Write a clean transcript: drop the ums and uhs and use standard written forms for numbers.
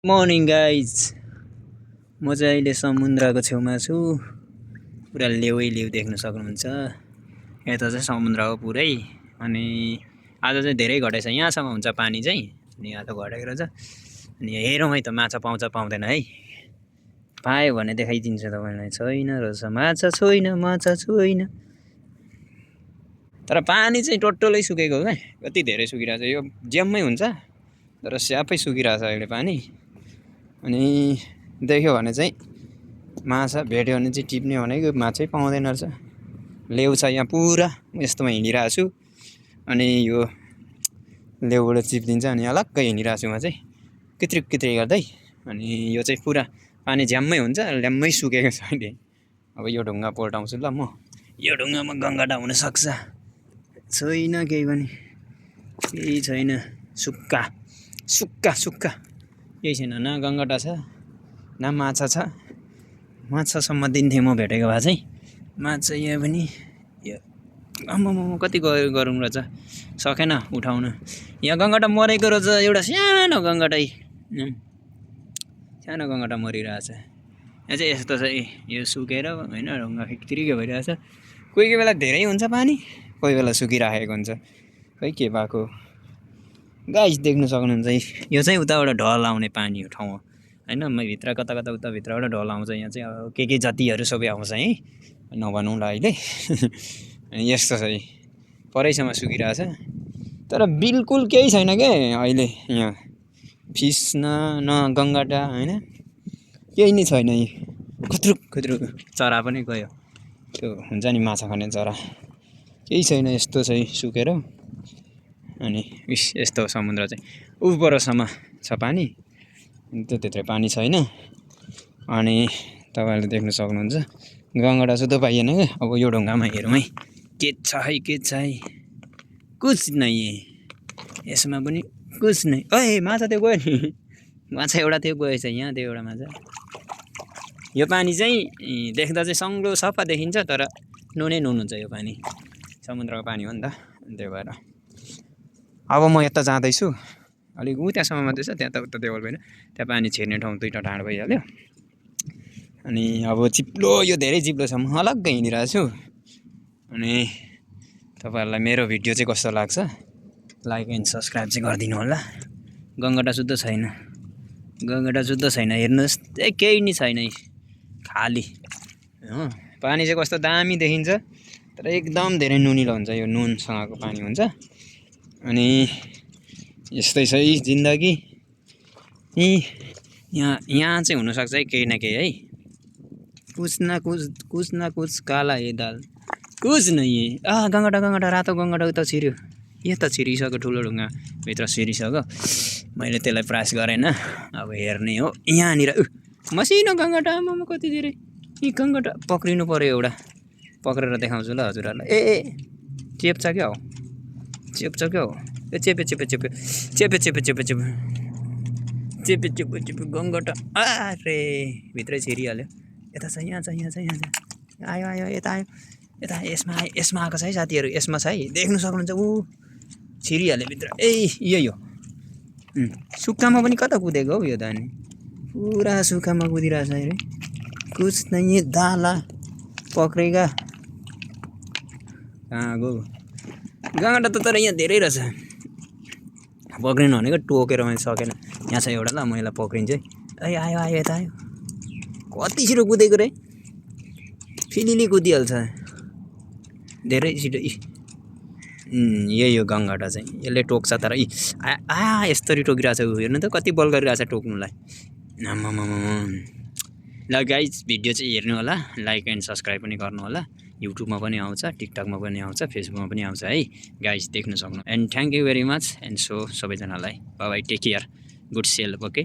Morning guys. म चाहिँ अहिले समुद्रको छेउमा छु। पुरा लेउ देख्न सक्नुहुन्छ। यता चाहिँ समुद्र हो पुरै। अनि आज चाहिँ धेरै घटेछ, यहाँसम्म हुन्छ पानी चाहिँ, अनि यहाँ त घटेको रहेछ। अनि हेरौँ है त माछा पाउँछ पाउँदैन है। पायो भने देखाइदिन्छु तपाईँलाई। छैन रहेछ माछा, छैन। तर पानी चाहिँ टोटलै सुकेको क्या, कति धेरै सुकिरहेछ। यो ज्याममै हुन्छ तर स्यापै सुकिरहेछ अहिले पानी। अनि देख्यो भने चाहिँ माछा भेट्यो भने चाहिँ टिप्ने भनेको माछै पाउँदैन रहेछ। लेउ छ यहाँ पुरा, यस्तोमा हिँडिरहेको छु। अनि यो लेउबाट चिप्दिन्छ अनि अलग्गै हिँडिरहेको छु म चाहिँ कित्रिक गर्दै। अनि यो चाहिँ पुरा पानी झ्याम्मै हुन्छ, ल्याम्मै सुकेको छ अहिले। अब यो ढुङ्गा पल्टाउँछु ल म। यो ढुङ्गामा गङ्गटा हुनसक्छ। छैन केही पनि, केही छैन। सुक्खा केही छैन, न गङ्गटा छ न माछा छ। माछासम्म दिन्थेँ म भेटेको भए चाहिँ। माछा यहाँ पनि आम्मामा कति गरौँ रहेछ, सकेन उठाउन। यहाँ गङ्गटा मरेको रहेछ, एउटा सानो गङ्गटै, सानो गङ्गटा मरिरहेछ। यहाँ चाहिँ यस्तो छ यो सुकेर होइन, ढुङ्गा फिक्तिरिकै भइरहेछ। कोही बेला धेरै हुन्छ पानी, कोही बेला सुकिराखेको हुन्छ, खै के भएको। गाइस देख्नु सक्नुहुन्छ यो चाहिँ उताबाट ढल आउने पानी हो ठाउँ हो होइन। म भित्र कता उता भित्रबाट ढल आउँछ। यहाँ चाहिँ अब के जातिहरू सबै आउँछ है, नभनौँला अहिले। अनि यस्तो छ परैसम्म सुकिरहेछ, तर बिल्कुल केही छैन क्या अहिले यहाँ। फिस न गङ्गटा होइन, केही नै छैन। खुत्रुक चरा पनि गयो, त्यो हुन्छ नि माछा खाने चरा, केही छैन। यस्तो चाहिँ सुकेर। अनि यस्तो समुद्र चाहिँ उपरसम्म छ पानी, त्यत्रै पानी छैन। अनि तपाईँहरूले देख्न सक्नुहुन्छ गङ्गटा सुध पाइएन क्या। अब यो ढुङ्गामा हेरौँ है, के छ है। कुछ नै, यसमा पनि कुछ नै। ओए माछा त्यो गयो नि, माछा एउटा त्यो गएछ यहाँ, त्यो एउटा माछा। यो पानी चाहिँ देख्दा चाहिँ सङ्लो सफा देखिन्छ, तर नुनै नुन हुन्छ यो पानी। समुद्रको पानी हो नि त, त्यही भएर। अब म यता जाँदैछु, अलिक त्यहाँसम्म मात्रै छ, त्यहाँ त उता देवल भएन। त्यहाँ पानी छिर्ने ठाउँ दुईवटा ढाँड भइहाल्यो। अनि अब चिप्लो, यो धेरै चिप्लो छ, म अलग्गै हिँडिरहेको छु। अनि तपाईँहरूलाई मेरो भिडियो चाहिँ कस्तो लाग्छ लाइक एन्ड सब्सक्राइब चाहिँ गरिदिनु होला। गङ्गटा शुद्ध छैन, हेर्नुहोस्, केही नै छैन, खाली हो। पानी चाहिँ कस्तो दामी देखिन्छ, तर एकदम धेरै नुनिलो हुन्छ, यो नुनसँगको पानी हुन्छ। अनि यस्तै छ जिन्दगी। यहाँ चाहिँ हुनसक्छ है केही न केही है, कुछ न कुछ काला है दाल, कुछ नै। गङ्गटा रातो गङ्गटा उता छिर्यो, यता छिरिसक्यो, ठुलो ढुङ्गा भित्र छिरिसक्यो। मैले त्यसलाई प्रयास गरेन, अब हेर्ने हो। यहाँनिर मसिनो गङ्गटा, आमामा कति धेरै। यी गङ्गटा पक्रिनु पऱ्यो, एउटा पक्रेर देखाउँछु ल हजुरहरूलाई। चेप्छ क्या हो, चेपे गङ्गटा। अरे भित्रै छिरिहाल्यो। यता छ, यहाँ छ। आयो यता आयो, यसमा आएको छ है साथीहरू, यसमा छ है, देख्नु सक्नुहुन्छ। छिरिहाल्यो भित्र। यही हो। सुक्खामा पनि कता कुदेको हौ यो त, अनि पुरा सुक्खामा कुदिरहेछ अरे। कुछ नै दाला पक्रेगा, कहाँ गयो गङ्गटा त। तर यहाँ धेरै रहेछ, पक्रिनु भनेको टोकेर मैले सकेन। यहाँ छ एउटा, ल म यसलाई पक्रिन्छु है। आयो यता आयो, कति छिटो कुदेको रे, फिलिली कुदिहाल्छ धेरै छिटो। यही हो गङ्गटा चाहिँ, यसले टोक्छ। तर यस्तरी टोकिरहेछ, हेर्नु त कति बल गरिरहेछ टोक्नुलाई। ल गाइज भिडियो चाहिँ हेर्नु होला, लाइक एन्ड सब्सक्राइब पनि गर्नु होला। युट्युबमा पनि आउँछ, टिकटकमा पनि आउँछ, फेसबुकमा पनि आउँछ है गाइज, देख्न सक्नु। And thank you very much and so सबैजनालाई bye take care, good sell, okay.